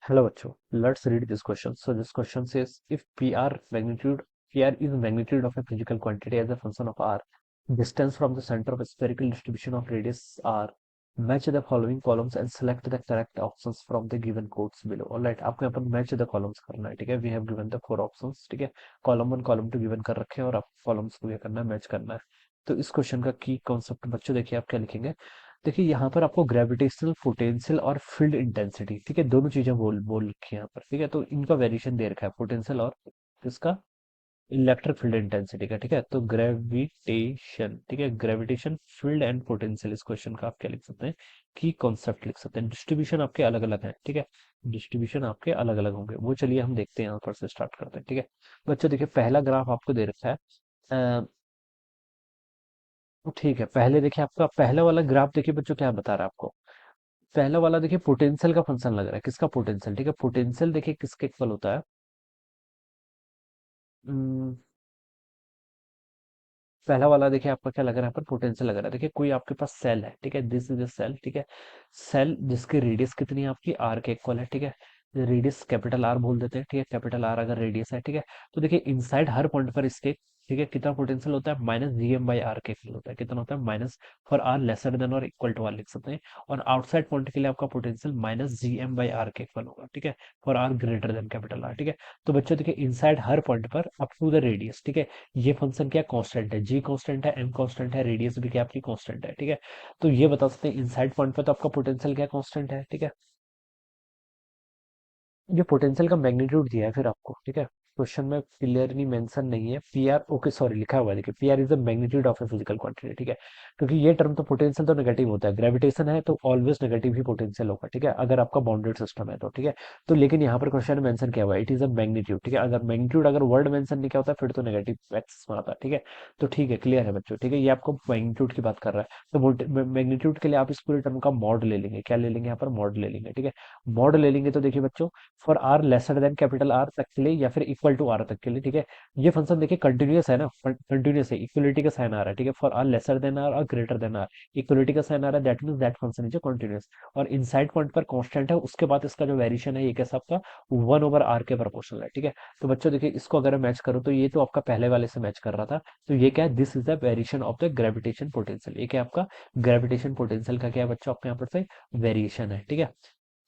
Hello, Bacho. Let's read this question. So this question says, if PR is magnitude of a physical quantity as a function of R, distance from the center of a spherical distribution of radius R, match the following columns and select the correct options from the given codes below. Alright, आपको यहाँ पर match the columns करना है, ठीक है? We have given the four options, ठीक है? Column 1, column 2 given कर रखे हैं और आप columns को ये करना है, match करना है. तो इस क्वेश्चन का की कॉन्सेप्ट बच्चों देखिए आप क्या लिखेंगे. देखिए यहाँ पर आपको ग्रेविटेशनल पोटेंशियल और फील्ड इंटेंसिटी, ठीक है, दोनों चीजें बोल रखी है यहाँ पर, ठीक है, तो इनका वेरिएशन दे रखा है पोटेंशियल और इसका इलेक्ट्रिक फील्ड इंटेंसिटी का, ठीक है, तो ग्रेविटेशन, ठीक है, ग्रेविटेशन फील्ड एंड पोटेंशियल, इस क्वेश्चन का आप क्या लिख सकते हैं कि कॉन्सेप्ट लिख सकते हैं. डिस्ट्रीब्यूशन आपके अलग अलग हैं, ठीक है, डिस्ट्रीब्यूशन आपके अलग अलग होंगे, वो चलिए हम देखते हैं, यहाँ पर से स्टार्ट करते हैं, ठीक है. बच्चों देखिए पहला ग्राफ आपको दे रखा है. ठीक है, पहले देखिए आपका पहला वाला ग्राफ देखिए बच्चों क्या बता रहा है आपको. पहला वाला देखिए पोटेंशियल का फंक्शन लग रहा है, किसका पोटेंशियल, ठीक है, पोटेंशियल देखिए किसके इक्वल होता है. हम्म, पहला वाला देखिए आपका क्या लग रहा है, पर पोटेंशियल लग रहा है. देखिए कोई आपके पास सेल है, ठीक है, दिस इज अ सेल, ठीक है, सेल जिसकी रेडियस कितनी है आपकी आर के इक्वल है, ठीक है, रेडियस कैपिटल आर बोल देते हैं, ठीक है, कैपिटल आर अगर रेडियस है, ठीक है, तो देखिए इनसाइड हर पॉइंट पर इसके, ठीक है, कितना पोटेंशियल होता है, minus G M by R के इक्वल होता है, कितना होता है, minus for R lesser than और इक्वल टू आर लिख सकते हैं. और आउटसाइड पॉइंट के लिए आपका potential minus G M by R के इक्वल होगा, ठीक है, for R greater than capital R, ठीक है. तो बच्चों देखिए इनसाइड हर पॉइंट पर अप टू द रेडियस, ठीक है, ये फंक्शन क्या कांस्टेंट है, जी कांस्टेंट है, एम कांस्टेंट है, रेडियस भी क्या आपकी कांस्टेंट है, ठीक है. तो ये बता सकते हैं इनसाइड पॉइंट पे तो आपका पोटेंशियल क्या कांस्टेंट है, ठीक है. ये पोटेंशियल का मैग्नीट्यूड दिया है फिर आपको, ठीक है, क्वेश्चन में क्लियरली मेंशन नहीं है. पी आर, ओके सॉरी, लिखा हुआ है देखिए, P R is the magnitude of a physical quantity, ठीक है, क्योंकि ये टर्म तो पोटेंशियल तो नेगेटिव होता है, ग्रेविटेशन है तो ऑलवेज नेगेटिव ही पोटेंशियल होगा, ठीक है, अगर आपका बाउंडेड सिस्टम है तो, ठीक है. तो लेकिन यहाँ पर क्वेश्चन में मेंशन किया हुआ है इट इज अ मैग्नीट्यूड, ठीक है, अगर मैग्नीट्यूड अगर वर्ड मेंशन नहीं किया होता फिर तो नेगेटिव एक्सिस में आता, ठीक है. तो ठीक है, क्लियर है बच्चों, ठीक है, ये आपको मैग्नीट्यूड की बात कर रहा है, तो मैग्नीट्यूड के लिए आप इस पूरे टर्म का मॉड ले लेंगे, क्या ले लेंगे यहाँ पर, मॉड ले लेंगे, ठीक है. मॉड ले लेंगे तो देखिए बच्चों, for R lesser than capital R तक के लिए या फिर इक्वल टू आर तक के लिए, ठीक है, ये फंक्शन देखिए कंटिन्यूअस है ना, कंटिन्यूअस है, इक्वलिटी का साइन आ रहा है, ठीक है, for R lesser than R और ग्रेटर देन आर इक्वलिटी का साइन आ रहा है, that means that function is continuous. और इनसाइड पॉइंट पर कांस्टेंट है, उसके बाद इसका जो वेरिएशन है ये कैसा आपका 1/r के प्रोपोर्शनल है, ठीक है. तो बच्चों देखिए इसको अगर मैच करो तो ये तो आपका पहले वाले से मैच कर रहा था, तो ये क्या है, this is the variation of the gravitation potential, ये क्या आपका ग्रेविटेशन पोटेंशियल का क्या है बच्चों, आपके यहाँ पर से वेरिएशन है, ठीक है.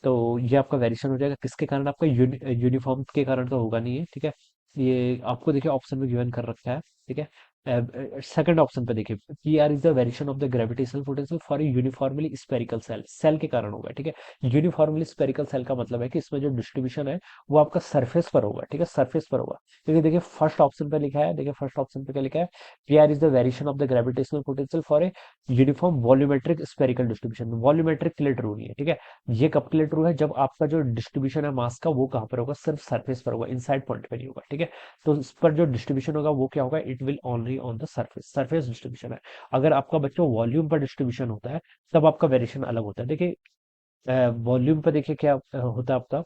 तो ये आपका वेरिएशन हो जाएगा किसके कारण, आपका यूनिफॉर्म के कारण तो होगा नहीं है, ठीक है. ये आपको देखिए ऑप्शन में गिवन कर रखा है, ठीक है. सेकंड ऑप्शन पे देखिए, P R is the variation of the gravitational potential for uniformly spherical shell, shell के कारण होगा, ठीक है. यूनिफॉर्मली स्पेरिकल सेल का मतलब है कि इसमें जो डिस्ट्रीब्यूशन है वो आपका सरफेस पर होगा, ठीक है, सरफेस पर होगा. क्योंकि देखिए फर्स्ट ऑप्शन पे लिखा है, देखिए फर्स्ट ऑप्शन पे क्या लिखा है, P R is the variation of the gravitational potential for a uniform volumetric spherical distribution, volumetric के लिए ट्रू नहीं है, ठीक है. ये कब के लिए ट्रू है, जब आपका जो डिस्ट्रीब्यूशन है मास का वो कहाँ पर होगा, सिर्फ सरफेस पर होगा, इनसाइड पॉइंट पे नहीं होगा, ठीक है. तो इस पर जो डिस्ट्रीब्यूशन होगा वो क्या होगा, it will only on the surface, surface distribution है. अगर आपका बच्चों वॉल्यूम पर डिस्ट्रीब्यूशन होता है तब आपका वेरिएशन अलग होता है. देखिए वॉल्यूम पर देखिए क्या होता है आपका,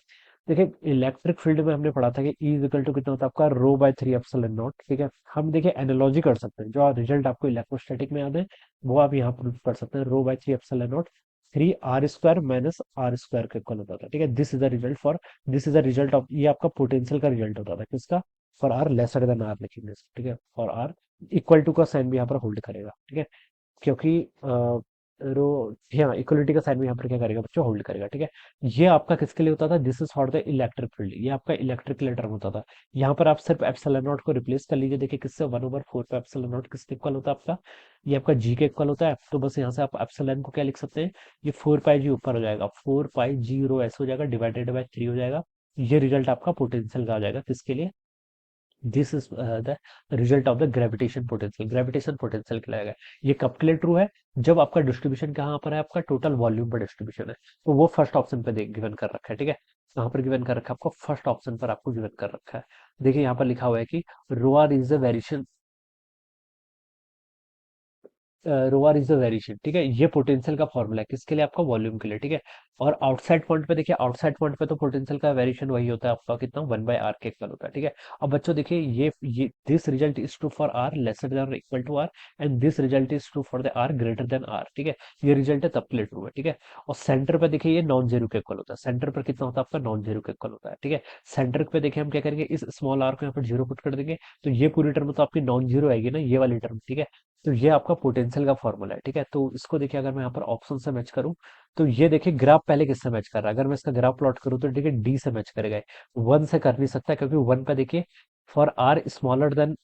देखिए इलेक्ट्रिक फील्ड में हमने पढ़ा था कि ई इज इक्वल टू कितना होता है आपका रो बाय 3 एप्सिलॉन नॉट, ठीक है. हम देखिए एनालॉजी कर सकते हैं, जो रिजल्ट आपको इलेक्ट्रोस्टैटिक में याद है वो आप यहाँ प्रूव कर सकते हैं, rho by 3 epsilon not 3 r² minus R square के इक्वल होता था, ठीक है. This is the result for, this is the result of, ये आपका पोटेंशियल का रिजल्ट होता था किसका, for R lesser than R लिखेंगे, ठीक है, फॉर आर इक्वल टू का साइन भी यहाँ पर होल्ड करेगा, ठीक है, क्योंकि रो, हाँ, इक्वलिटी का साइन भी यहाँ पर क्या करेगा बच्चों, होल्ड करेगा, ठीक है. ये आपका किसके लिए होता था, this is for the electric field, ये आपका इलेक्ट्रिक के लिए टर्म होता था. यहाँ पर आप सिर्फ एप्सिलॉन नॉट को रिप्लेस कर लीजिए, देखिए किससे 1/4 पे एप्सिलॉन नॉट किसके इक्वल होता है आपका, ये आपका जी के इक्वल होता है, तो बस यहाँ से आप एप्सिलॉन को क्या लिख सकते हैं, ये 4 पाई जी ऊपर हो जाएगा, 4 पाई जी रो ऐसे हो जाएगा, डिवाइडेड बाय 3 हो जाएगा. ये रिजल्ट आपका पोटेंशियल का आ जाएगा किसके लिए, this is the result of the gravitation potential, gravitation potential कहलाएगा. ये कब के लिए ट्रू है, जब आपका डिस्ट्रीब्यूशन कहाँ पर है, आपका टोटल वॉल्यूम पर डिस्ट्रीब्यूशन है, तो वो फर्स्ट ऑप्शन पे गिवन कर रखा है, ठीक है. यहाँ पर गिवन कर रखा है आपको, फर्स्ट ऑप्शन पर आपको गिवन कर रखा है. देखिए यहाँ पर लिखा हुआ है कि rho R is the variation, rho R is the variation, ठीक है। ये पोटेंशियल का फॉर्मूला है किसके लिए, आपका वॉल्यूम के लिए, ठीक है। और आउटसाइड पॉइंट पे देखिए, आउटसाइड पॉइंट पे तो पोटेंशियल का वेरिएशन वही होता है आपका कितना, 1/r के इक्वल होता है, ठीक है। अब बच्चों देखिए, ये this result is true for R lesser than और equal to R, and this result is true for the R greater than R, ठीक है। ये रिजल्ट है तब के लिए ट्रू है, ठीक है। और सेंटर पे देखिए ये नॉन जीरो के इक्वल होता है, सेंटर पर कितना होता है आपका, नॉन जीरो के इक्वल होता है, ठीक है। सेंटर पे देखिए हम क्या करेंगे, इस स्मॉल आर को यहाँ पर जीरो पुट कर देंगे, तो ये पूरी टर्म तो आपकी नॉन जीरो आएगी ना, ये वाली टर्म, ठीक है। तो ये आपका पोटेंशियल का फॉर्मूला है, ठीक है। तो इसको देखिए अगर मैं यहाँ पर ऑप्शन से मैच करूँ, तो ये देखिए ग्राफ पहले किससे मैच कर रहा है, अगर मैं इसका ग्राफ प्लॉट करूँ तो देखिए डी से मैच करेगा, वन से कर नहीं सकता, क्योंकि वन पे देखिए फॉर आर स्मॉलर देन,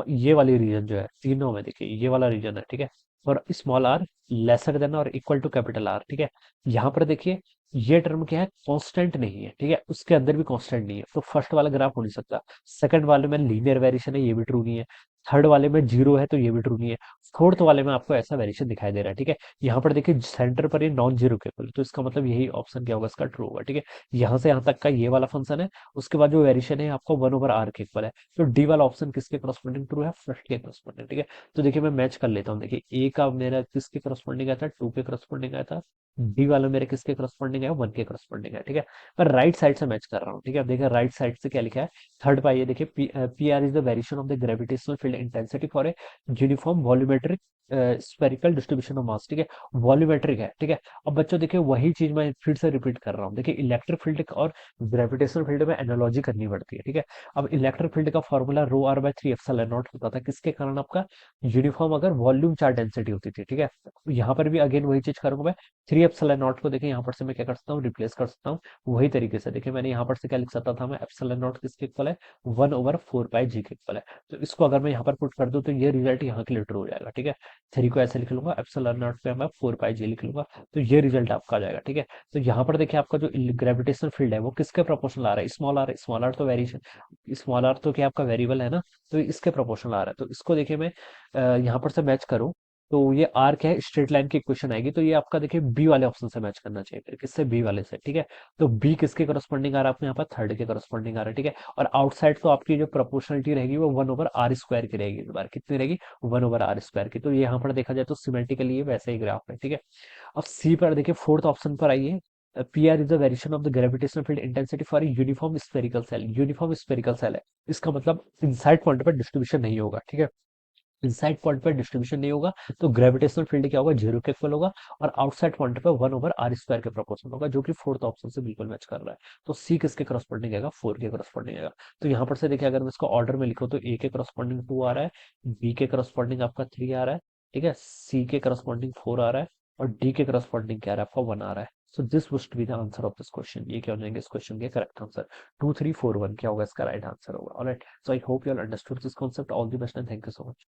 ये वाली रीजन जो है तीनों में देखिए ये वाला रीजन है, ठीक है। For small R lesser than और इक्वल टू कैपिटल आर, ठीक है। यहाँ पर देखिए ये टर्म क्या है, कांस्टेंट नहीं है, ठीक है, उसके अंदर भी कांस्टेंट नहीं है, तो फर्स्ट वाला ग्राफ हो नहीं सकता। सेकंड वाले में लीनियर वेरिएशन है, ये भी ट्रू नहीं है। थर्ड वाले में जीरो है, तो ये भी ट्रू नहीं है। फोर्थ वाले में आपको ऐसा वेरिएशन दिखाई दे रहा है, ठीक है। यहाँ पर देखिए सेंटर पर ये नॉन जीरो केवल, तो इसका मतलब यही ऑप्शन क्या होगा, इसका ट्रू होगा, ठीक है। यहाँ से यहाँ तक का ये वाला फंक्शन है, उसके बाद जो वेरिएशन है आपको 1/r के इक्वल है, तो डी वाला ऑप्शन किसके करस्पॉन्डिंग ट्रू है, फर्स्ट के करस्पॉन्डिंग, ठीक है। तो देखिए मैं मैच कर लेता हूँ, देखिए ए का मेरा किसके करस्पॉन्डिंग आया था, टू के करस्पॉन्डिंग आया था। डी वाला मेरे किसके करस्पॉन्डिंग है, वन के करस्पॉन्डिंग है, ठीक है। पर राइट साइड से मैच कर रहा हूँ, ठीक है। अब देखिए राइट साइड से क्या लिखा है, थर्ड पाई, ये देखिए P R is the variation of the gravitational field intensity for a uniform volumetric spherical distribution of mass, ठीक है। वॉल्यूमेट्रिक है, ठीक है। अब बच्चों देखिए वही चीज मैं फिर से रिपीट कर रहा हूँ, देखिए इलेक्ट्रिक फील्ड और ग्रेविटेशनल फील्ड में एनालॉजी करनी पड़ती है, ठीक है। अब इलेक्ट्रिक फील्ड का formula rho R by 3 epsilon naught होता था, किसके कारण, आपका यूनिफॉर्म अगर वॉल्यूम चार्ज डेंसिटी होती थी, ठीक है। यहाँ पर भी अगेन वही चीज करूंगा मैं, 3 एप्सिलॉन नॉट को देखिए यहाँ पर से मैं क्या कर सकता हूँ, रिप्लेस कर सकता हूँ। वही तरीके से देखिए मैंने यहाँ पर से क्या लिख सकता था मैं, एप्सिलॉन नॉट किसके इक्वल है, 1/4 पाई जी के इक्वल है। तो इसको अगर मैं यहाँ पर पुट कर दूं, तो ये रिजल्ट यहाँ के लिए ट्रू हो जाएगा, ठीक है। थ्री को ऐसे लिख लूंगा, एप्सिलॉन नॉट पे मैं 4 पाई जी लिख लूंगा, तो ये रिजल्ट आपका आ जाएगा, ठीक है। तो यहाँ पर देखिए आपका जो ग्रेविटेशनल फील्ड है वो किसके प्रोपोर्शनल आ रहा है, स्मॉल आर तो वेरिएशन, स्मॉल आर तो क्या आपका वेरिएबल है ना, तो इसके प्रोपोर्शनल आ रहा है। तो इसको देखिए मैं यहाँ पर से मैच करूँ, तो ये आर क्या है, स्ट्रेट लाइन की इक्वेशन आएगी, तो ये आपका देखिए बी वाले ऑप्शन से मैच करना चाहिए, फिर किससे, बी वाले से, ठीक है। तो बी किसके करस्पॉन्डिंग आ रहा है, आपको यहाँ पर थर्ड के करस्पॉन्डिंग आ रहा है, ठीक है। और आउटसाइड तो आपकी जो प्रोपोर्शनलिटी रहेगी वो 1/r² की रहेगी, इस बार कितनी रहेगी, 1/r² की। तो ये यहाँ पर देखा जाए तो सिमेट्रिकली ये वैसे ही ग्राफ है, ठीक है। अब सी पर देखिए फोर्थ ऑप्शन पर आइए, P R is the variation of the gravitational field intensity for uniform spherical shell, uniform spherical shell है, इसका मतलब इनसाइड पॉइंट पर डिस्ट्रीब्यूशन नहीं होगा, ठीक है। इनसाइड पॉइंट पर डिस्ट्रीब्यूशन नहीं होगा, तो ग्रेविटेशनल फील्ड क्या होगा, जीरो के इक्वल होगा, और आउटसाइड पॉइंट पर 1/r² के प्रोपोर्शनल होगा, जो कि फोर्थ ऑप्शन से बिल्कुल मैच कर रहा है। तो सी किसके करस्पॉन्डिंग आएगा, 4 के करस्पॉन्डिंग आएगा। तो यहाँ पर से देखिए अगर मैं इसको ऑर्डर में लिखूं, तो ए के करस्पॉन्डिंग 2 आ रहा है, बी के करस्पॉन्डिंग आपका 3 आ रहा है, ठीक है, सी के करस्पॉन्डिंग 4 आ रहा है, और डी के करस्पॉन्डिंग क्या आ रहा है, आपका 1 आ रहा है। So this would be the answer of this question, ये क्या हो जाएंगे इस क्वेश्चन के करेक्ट आंसर, 2 3 4 1 क्या होगा इसका राइट आंसर होगा, alright. So I hope you all understood this concept, all the best and thank you so much.